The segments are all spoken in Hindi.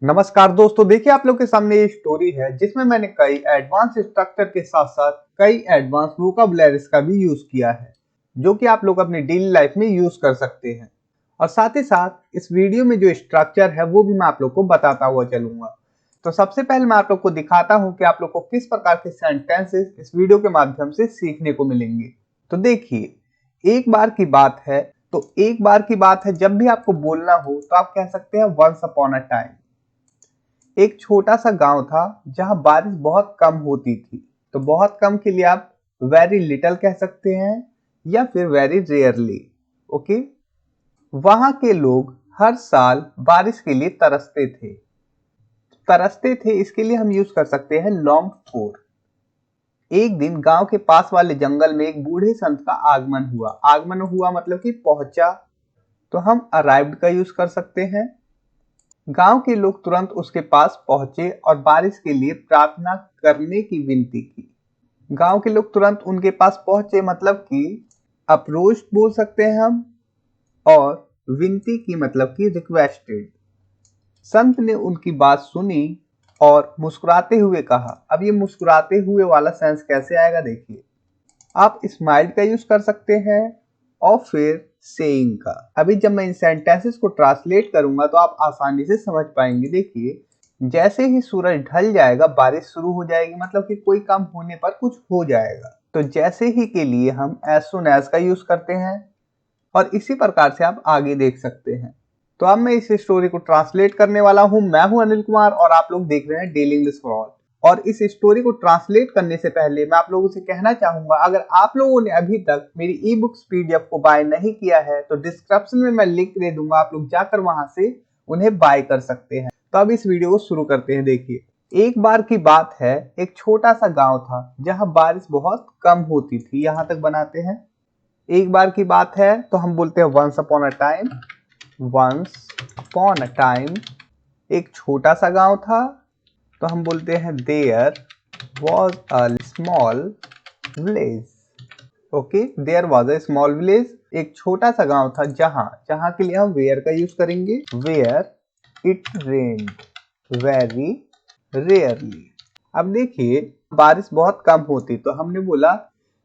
नमस्कार दोस्तों, देखिए आप लोग के सामने ये स्टोरी है जिसमें मैंने कई एडवांस स्ट्रक्चर के साथ साथ कई एडवांस वोकैबुलरीज का भी यूज किया है जो कि आप लोग अपनी डेली लाइफ में यूज कर सकते हैं। और साथ ही साथ इस वीडियो में जो स्ट्रक्चर है वो भी मैं आप लोग को बताता हुआ चलूंगा। तो सबसे पहले मैं आप लोग को दिखाता हूँ कि आप लोग को किस प्रकार के सेंटेंसेस इस वीडियो के माध्यम से सीखने को मिलेंगे। तो देखिए, एक बार की बात है। तो एक बार की बात है जब भी आपको बोलना हो तो आप कह सकते हैं वंस अपॉन अ टाइम। एक छोटा सा गांव था जहां बारिश बहुत कम होती थी। तो बहुत कम के लिए आप वेरी लिटल कह सकते हैं या फिर वेरी रेयरली। ओके। वहां के लोग हर साल बारिश के लिए तरसते थे इसके लिए हम यूज कर सकते हैं लॉन्ग फॉर। एक दिन गांव के पास वाले जंगल में एक बूढ़े संत का आगमन हुआ मतलब कि पहुंचा। तो हम अराइव्ड का यूज कर सकते हैं। गांव के लोग तुरंत उसके पास पहुंचे और बारिश के लिए प्रार्थना करने की विनती की। गांव के लोग तुरंत उनके पास पहुंचे मतलब कि अप्रोच बोल सकते हैं हम, और विनती की मतलब कि रिक्वेस्टेड। संत ने उनकी बात सुनी और मुस्कुराते हुए कहा। अब ये मुस्कुराते हुए वाला सेंस कैसे आएगा, देखिए आप स्माइल का यूज कर सकते हैं और फिर सेइंग का। अभी जब मैं इन सेंटेंसेस को ट्रांसलेट करूंगा तो आप आसानी से समझ पाएंगे। देखिए, जैसे ही सूरज ढल जाएगा बारिश शुरू हो जाएगी मतलब कि कोई काम होने पर कुछ हो जाएगा। तो जैसे ही के लिए हम एज सुन एज का यूज करते हैं और इसी प्रकार से आप आगे देख सकते हैं। तो अब मैं इस स्टोरी को ट्रांसलेट करने वाला हूं। मैं हूं अनिल कुमार और आप लोग देख रहे हैं डेली इंग्लिश फॉर ऑल। और इस स्टोरी को ट्रांसलेट करने से पहले मैं आप लोगों से कहना चाहूंगा, अगर आप लोगों ने अभी तक मेरी ई बुक्स पीडीएफ को बाय नहीं किया है तो डिस्क्रिप्शन में मैं लिंक दे दूंगा, आप लोग जाकर वहां से उन्हें बाय कर सकते हैं। तो अब इस वीडियो को शुरू करते हैं। देखिए, एक बार की बात है, एक छोटा सा गांव था जहां बारिश बहुत कम होती थी। यहां तक बनाते हैं। एक बार की बात है तो हम बोलते हैं once upon a time. Once upon a time एक छोटा सा गांव था तो हम बोलते हैं there was a small village. Okay, there was a small village. एक छोटा सा गांव था जहां के लिए हम वेयर का यूज करेंगे। Where it rained very rarely. अब देखिए, बारिश बहुत कम होती तो हमने बोला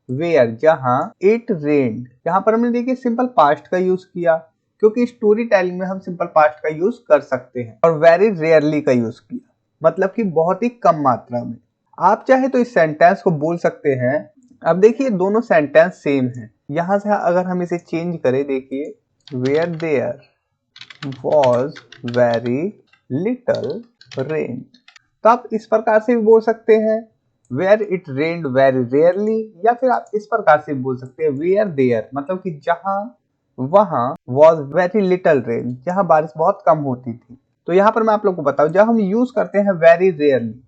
वेयर जहां इट रेन्ड। यहां पर हमने देखिए सिंपल पास्ट का यूज किया क्योंकि स्टोरी टेलिंग में हम सिंपल पास्ट का यूज कर सकते हैं। और वेरी रेयरली का यूज किया मतलब कि बहुत ही कम मात्रा में। आप चाहे तो इस सेंटेंस को बोल सकते हैं। अब देखिए, दोनों सेंटेंस सेम है। यहां से अगर हम इसे चेंज करें, देखिए where there was very little rain. तो आप इस प्रकार से भी बोल सकते हैं where it rained very rarely, या फिर आप इस प्रकार से बोल सकते हैं वेयर देयर मतलब कि जहां वहां वॉज वेरी लिटल रेन, जहां बारिश बहुत कम होती थी। तो यहाँ पर मैं आप लोग को बताऊं, जब हम यूज करते हैं वेरी रेयरली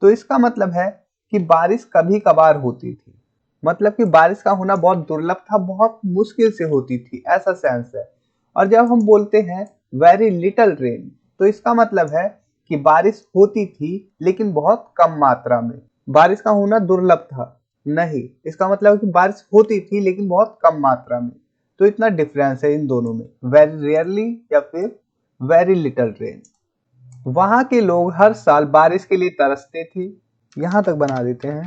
तो इसका मतलब है कि बारिश कभी कभार होती थी, मतलब कि बारिश का होना बहुत दुर्लभ था, बहुत मुश्किल से होती थी, ऐसा सेंस है। और जब हम बोलते हैं वेरी लिटल रेन तो इसका मतलब है कि बारिश होती थी लेकिन बहुत कम मात्रा में। बारिश का होना दुर्लभ था नहीं, इसका मतलब है कि बारिश होती थी लेकिन बहुत कम मात्रा में। तो इतना डिफरेंस है इन दोनों में, वेरी रेयरली या फिर वेरी लिटल रेन। वहां के लोग हर साल बारिश के लिए तरसते थे। यहां तक बना देते हैं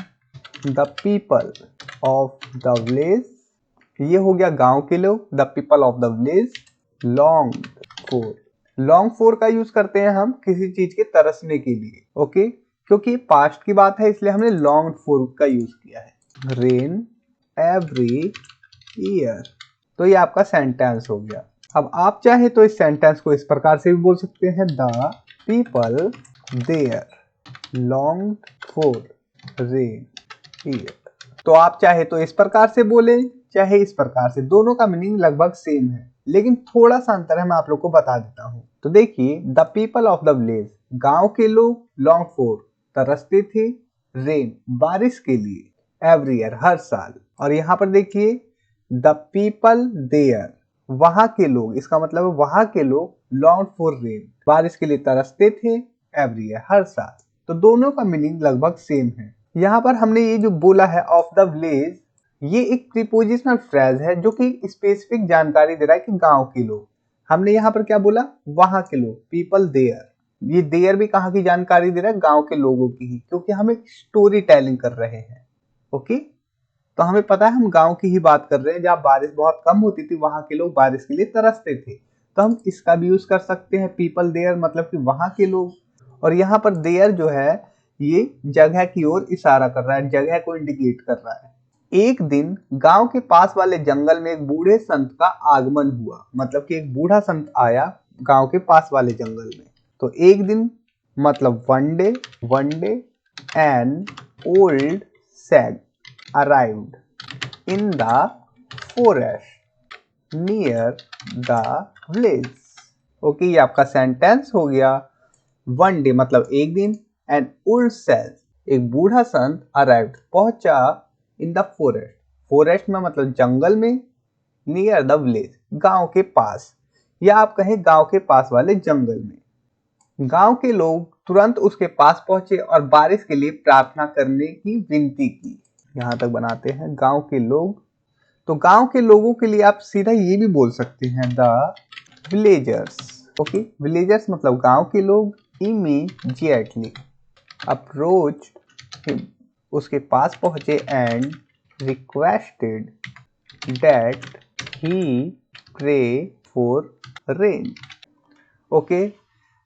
the people of the village. ये हो गया गांव के लोग, the people of the village. Long four, long four का यूज करते हैं हम किसी चीज के तरसने के लिए। ओके, क्योंकि पास्ट की बात है इसलिए हमने लॉन्ग फोर का यूज किया है। Rain every year. तो ये आपका सेंटेंस हो गया। अब आप चाहे तो इस सेंटेंस को इस प्रकार से भी बोल सकते हैं the people there long for rain year. तो आप चाहे तो इस प्रकार से बोले चाहे इस प्रकार से, दोनों का मीनिंग लगभग सेम है लेकिन थोड़ा सा अंतर है, मैं आप लोग को बता देता हूँ। तो देखिए, the people of the village गांव के लोग, लॉन्ग फॉर तरसते थे, रेन बारिश के लिए, एवरी ईयर हर साल। और यहाँ पर देखिए द पीपल देयर वहां के लोग, इसका मतलब है वहां के लोग लॉन्ग फॉर रेन बारिश के लिए तरसते थे, एवरी ईयर हर साल। तो दोनों का मीनिंग लगभग सेम है। यहाँ पर हमने ये जो बोला है ऑफ द विलेज, ये एक प्रीपोजिशनल फ्रेज है जो कि स्पेसिफिक जानकारी दे रहा है कि गांव के लोग। हमने यहाँ पर क्या बोला, वहां के लोग, पीपल देयर। ये देयर भी कहाँ की जानकारी दे रहा है, गांव के लोगों की ही, क्योंकि हम एक स्टोरी टेलिंग कर रहे हैं। ओके, तो हमें पता है हम गांव की ही बात कर रहे हैं, जहाँ बारिश बहुत कम होती थी, वहां के लोग बारिश के लिए तरसते थे। तो हम इसका भी यूज कर सकते हैं, पीपल देयर मतलब कि वहां के लोग। और यहाँ पर देयर जो है ये जगह की ओर इशारा कर रहा है, जगह को इंडिकेट कर रहा है। एक दिन गांव के पास वाले जंगल में एक बूढ़े संत का आगमन हुआ, मतलब कि एक बूढ़ा संत आया गांव के पास वाले जंगल में। तो एक दिन मतलब one day an old sag arrived in the forest near the village. Okay, ये आपका सेंटेंस हो गया। वन डे मतलब एक दिन, एन ओल्ड सैग एक बूढ़ा संत अराइव्ड पहुंचा इन द फॉरेस्ट, फॉरेस्ट में मतलब जंगल में, नियर द विलेज गांव के पास, या आप कहें गांव के पास वाले जंगल में। गांव के लोग तुरंत उसके पास पहुंचे और बारिश के लिए प्रार्थना करने की विनती की। यहां तक बनाते हैं गांव के लोग। तो गांव के लोगों के लिए आप सीधा ये भी बोल सकते हैं द विलेजर्स। ओके, विलेजर्स मतलब गांव के लोग। इमीडिएटली अप्रोच हिम उसके पास पहुंचे and requested that he pray for rain. Okay,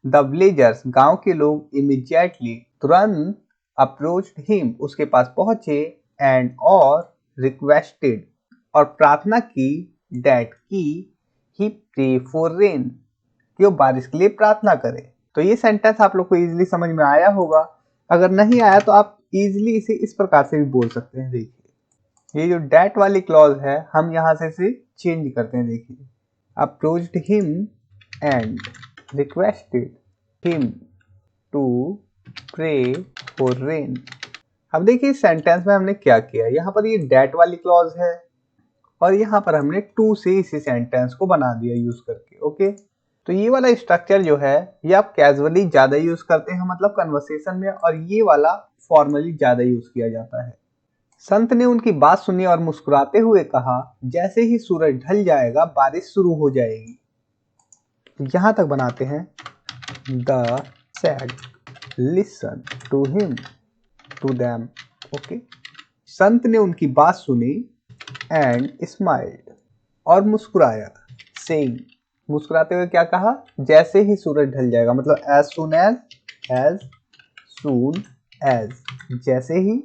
the villagers गांव के लोग इमीडिएटली तुरंत अप्रोच्ड हिम उसके पास पहुंचे एंड और रिक्वेस्टेड और प्रार्थना की दैट की ही प्रे फॉर रेन कि वो बारिश के लिए प्रार्थना करे। तो ये सेंटेंस आप लोग को इजीली समझ में आया होगा। अगर नहीं आया तो आप इजीली इसे इस प्रकार से भी बोल सकते हैं। देखिए, ये जो डैट वाली क्लॉज है हम यहाँ से इसे चेंज करते हैं। देखिए, approached him and requested him to pray for rain. अब देखिए इस सेंटेंस में हमने क्या किया, यहाँ पर ये डैट वाली क्लॉज है और यहाँ पर हमने टू से इसी सेंटेंस को बना दिया यूज करके। ओके, तो ये वाला स्ट्रक्चर जो है ये आप कैजुअली ज्यादा यूज करते हैं, मतलब कन्वर्सेशन में, और ये वाला फॉर्मली ज्यादा यूज किया जाता है। संत ने उनकी बात सुनी और मुस्कुराते हुए कहा, जैसे ही सूरज ढल जाएगा बारिश शुरू हो जाएगी। यहां तक बनाते हैं the sage listen to him to them. Okay, संत ने उनकी बात सुनी एंड स्माइल्ड और मुस्कुराया, सेइंग मुस्कुराते हुए क्या कहा, जैसे ही सूरज ढल जाएगा, मतलब एज सून एज जैसे ही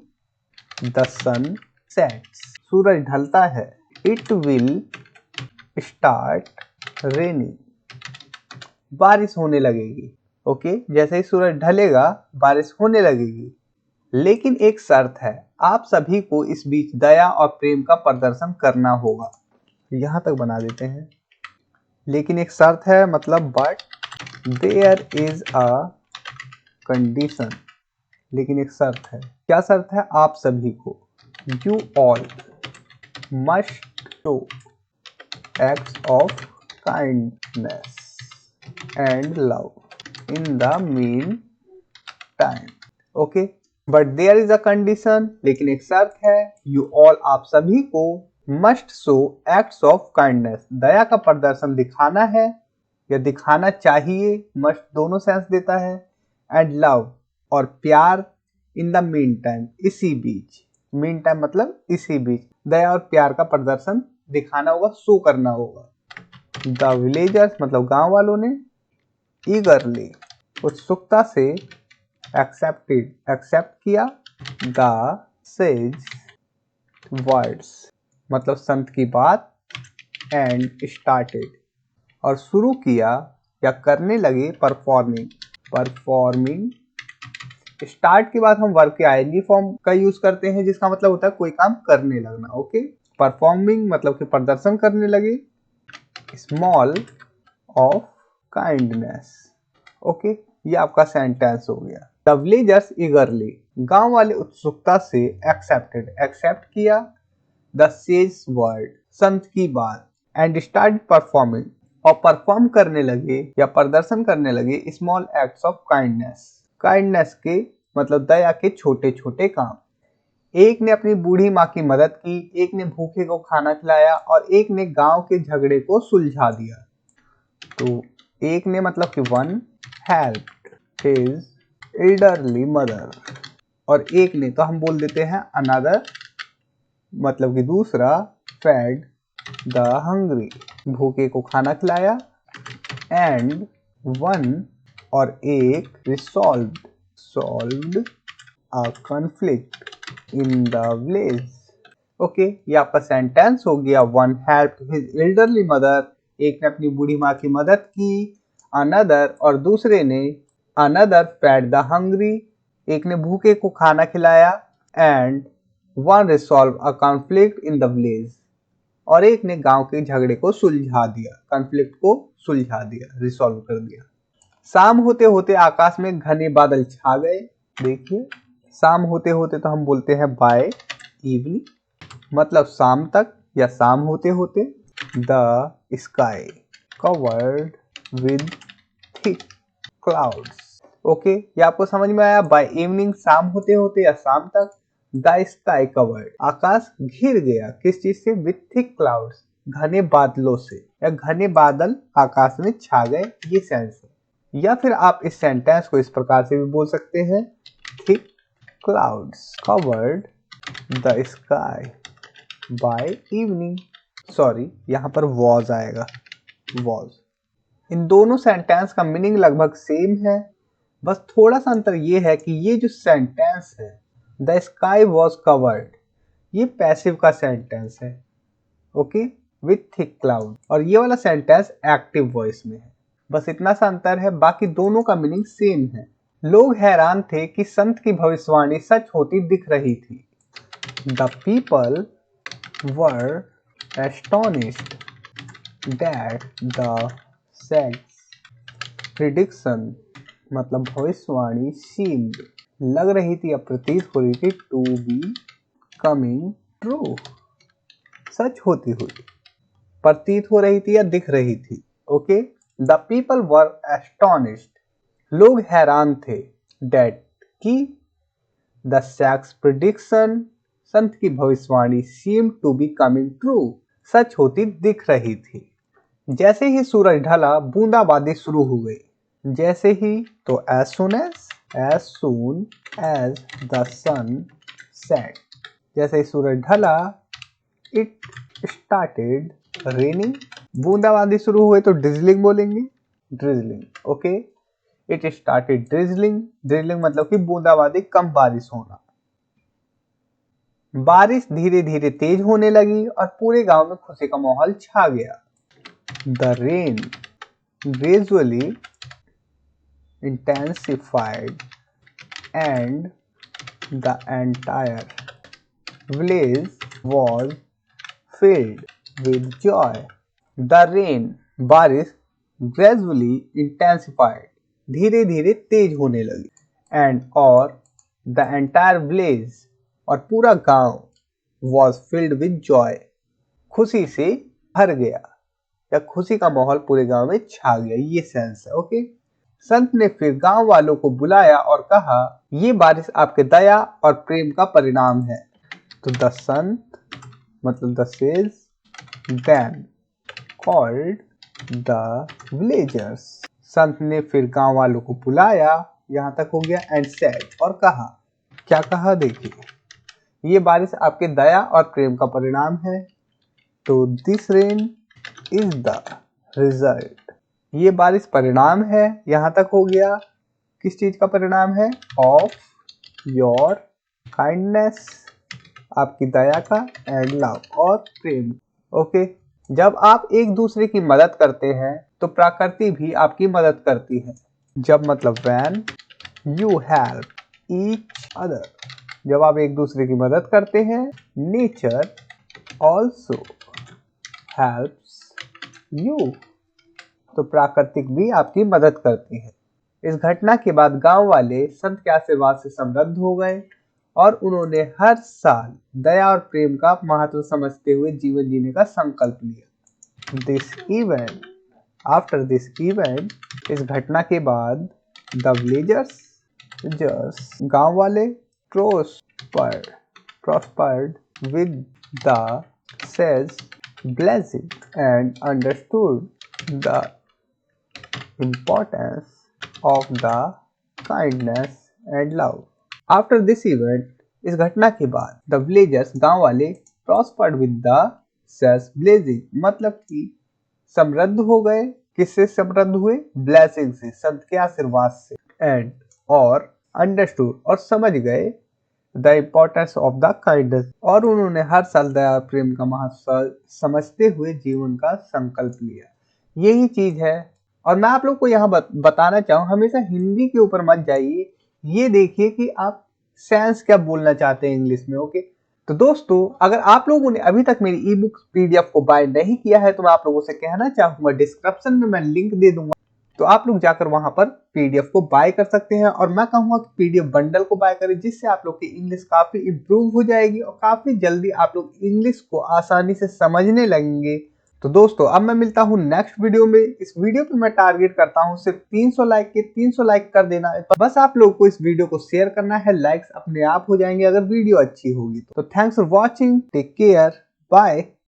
द सन सेट्स सूरज ढलता है, इट विल स्टार्ट रेनिंग बारिश होने लगेगी। ओके, जैसे ही सूरज ढलेगा बारिश होने लगेगी, लेकिन एक शर्त है, आप सभी को इस बीच दया और प्रेम का प्रदर्शन करना होगा। यहां तक बना देते हैं, लेकिन एक शर्त है मतलब but there is a condition, लेकिन एक शर्त है। क्या शर्त है, आप सभी को, you all must show acts of kindness and love in the meantime. Okay, but there is a condition, लेकिन एक शर्त है, यू ऑल आप सभी को, must show acts of kindness दया का प्रदर्शन दिखाना है या दिखाना चाहिए, मस्ट दोनों सेंस देता है, एंड लव और प्यार, इन द मीन टाइम इसी बीच, मीन टाइम मतलब इसी बीच दया और प्यार का प्रदर्शन दिखाना होगा, शो करना होगा। द विलेजर्स मतलब गांव वालों ने, ईगरली उत्सुकता से, एक्सेप्ट किया, द सेज वर्ड्स मतलब संत की बात, एंड स्टार्टेड और शुरू किया या करने लगे, परफॉर्मिंग स्टार्ट के बाद हम वर्ब के आईएनजी फॉर्म का यूज करते हैं, जिसका मतलब होता है कोई काम करने लगना। ओके, परफॉर्मिंग मतलब कि प्रदर्शन करने लगे, स्मॉल ऑफ काइंडनेस। ओके, ये आपका सेंटेंस हो गया। द विलेजर्स ईगरली गांव वाले उत्सुकता से, एक्सेप्ट किया, द सेज वर्ड संत की बात, एंड स्टार्ट परफॉर्मिंग और परफॉर्म करने लगे या प्रदर्शन करने लगे, स्मॉल एक्ट्स ऑफ काइंडनेस के मतलब दया के छोटे छोटे काम। एक ने अपनी बूढ़ी माँ की मदद की, एक ने भूखे को खाना खिलाया और एक ने गांव के झगड़े को सुलझा दिया। तो एक ने मतलब कि one helped his elderly mother, और एक ने तो हम बोल देते हैं another, मतलब कि दूसरा, fed the hungry, भूखे को खाना खिलाया, and one, और एक, solved a conflict in the village. Okay, ये आपका सेंटेंस हो गया. One helped his elderly mother, एक ने अपनी बूढ़ी माँ की मदद की. अनदर, और दूसरे ने, अनदर फेड द हंग्री, एक ने भूखे को खाना खिलाया. And one resolve a conflict in the village, और एक ने गांव के झगड़े को सुलझा दिया, कॉन्फ्लिक्ट को सुलझा दिया, रिसॉल्व कर दिया. शाम होते होते आकाश में घने बादल छा गए. देखिए, शाम होते होते तो हम बोलते हैं बाय इवनिंग, मतलब शाम तक या शाम होते होते. The sky covered with thick clouds. Okay, ये आपको समझ में आया. बाय इवनिंग शाम होते होते या शाम तक. द स्काई कवर्ड, आकाश घिर गया, किस चीज से? विथ थिक क्लाउड्स, घने बादलों से, या घने बादल आकाश में छा गए, ये सेंस है. या फिर आप इस सेंटेंस को इस प्रकार से भी बोल सकते हैं, thick clouds covered the sky by evening. Sorry, यहाँ पर वॉज आएगा, वॉज. इन दोनों सेंटेंस का मीनिंग लगभग सेम है, बस थोड़ा सा अंतर ये है कि ये जो सेंटेंस है, द स्काई वॉज कवर्ड, ये पैसिव का सेंटेंस है, ओके, विथ थिक क्लाउड. और ये वाला सेंटेंस एक्टिव वॉइस में है. बस इतना सा अंतर है, बाकी दोनों का मीनिंग सेम है. लोग हैरान थे कि संत की भविष्यवाणी सच होती दिख रही थी. The people were astonished that the sex prediction, मतलब भविष्यवाणी, seemed, लग रही थी या प्रतीत हो रही थी, to be coming true, सच होती हुई, प्रतीत हो रही थी या दिख रही थी. Okay, the people were astonished, लोग हैरान थे, that, की, द सेक्स प्रिडिक्शन, संत की भविष्यवाणी, seem to be coming true, सच होती दिख रही थी. जैसे ही सूरज ढला बूंदाबांदी शुरू हो गई. जैसे ही, तो as soon as the sun set, जैसे ही सूरज ढला, इट स्टार्टेड रेनिंग, बूंदाबांदी शुरू हुए तो ड्रिजलिंग बोलेंगे, drizzling. Okay, it started drizzling, drizzling मतलब कि बूंदाबांदी, कम बारिश होना. बारिश धीरे धीरे तेज होने लगी और पूरे गांव में खुशी का माहौल छा गया. The rain gradually intensified and the entire village was filled with Joy. The rain, बारिश, ग्रेजुअली इंटेंसिफाइड, धीरे धीरे तेज होने लगी, एंड, और, द एंटायर विलेज, और पूरा गांव, वॉज फिल्ड विद जॉय, खुशी से भर गया, या खुशी का माहौल पूरे गांव में छा गया, ये सेंस है. ओके, संत ने फिर गांव वालों को बुलाया और कहा, ये बारिश आपके दया और प्रेम का परिणाम है. तो द संत, मतलब the sage, then called the villagers, संत ने फिर गांव वालों को बुलाया, यहां तक हो गया, एंड सेड, और कहा. क्या कहा? देखिए, ये बारिश आपके दया और प्रेम का परिणाम है. तो this rain is the result, ये बारिश परिणाम है, यहां तक हो गया. किस चीज का परिणाम है? ऑफ योर काइंडनेस, आपकी दया का, एंड लव, और प्रेम. ओके, जब आप एक दूसरे की मदद करते हैं तो प्रकृति भी आपकी मदद करती है. जब मतलब when you help each other, जब आप एक दूसरे की मदद करते हैं, नेचर ऑल्सो हेल्प्स यू, तो प्राकृतिक भी आपकी मदद करती है. इस घटना के बाद गांव वाले संत के आशीर्वाद से समृद्ध हो गए और उन्होंने हर साल दया और प्रेम का महत्व समझते हुए जीवन जीने का संकल्प लिया. This event, after this event, इस घटना के बाद, द विलेजर्स, गांव वाले, prospered with the sage blessing and understood the importance of the kindness and love. After this event, इस घटना के बाद द विलेजर्स, गांव वाले, prospered with the sales blazing, मतलब कि समृद्ध हो गए। किससे समृद्ध हुए? ब्लेसिंग से, संत के आशीर्वाद से। एंड और अंडरस्टूड, और समझ गए the importance of the kindness, और उन्होंने हर साल दया प्रेम का महत्व समझते हुए जीवन का संकल्प लिया। यही चीज है। और मैं आप लोग को यहाँ बताना चाहूँ, हमेशा हिंदी के ऊपर मत जाइए, ये देखिए कि आप सेंस क्या बोलना चाहते हैं इंग्लिश में। ओके, तो दोस्तों, अगर आप लोगों ने अभी तक मेरी ई बुक PDF को बाय नहीं किया है तो मैं आप लोगों से कहना चाहूंगा, डिस्क्रिप्शन में मैं लिंक दे दूंगा, तो आप लोग जाकर वहां पर PDF को बाय कर सकते हैं। और मैं कहूंगा कि PDF बंडल को बाय करें, जिससे आप लोग की इंग्लिश काफी इंप्रूव हो जाएगी और काफी जल्दी आप लोग इंग्लिश को आसानी से समझने लगेंगे। तो दोस्तों, अब मैं मिलता हूँ नेक्स्ट वीडियो में। इस वीडियो पे मैं टारगेट करता हूँ सिर्फ 300 लाइक के। 300 लाइक कर देना, बस आप लोग को इस वीडियो को शेयर करना है। लाइक्स अपने आप हो जाएंगे अगर वीडियो अच्छी होगी तो। Thanks for watching, take care, bye.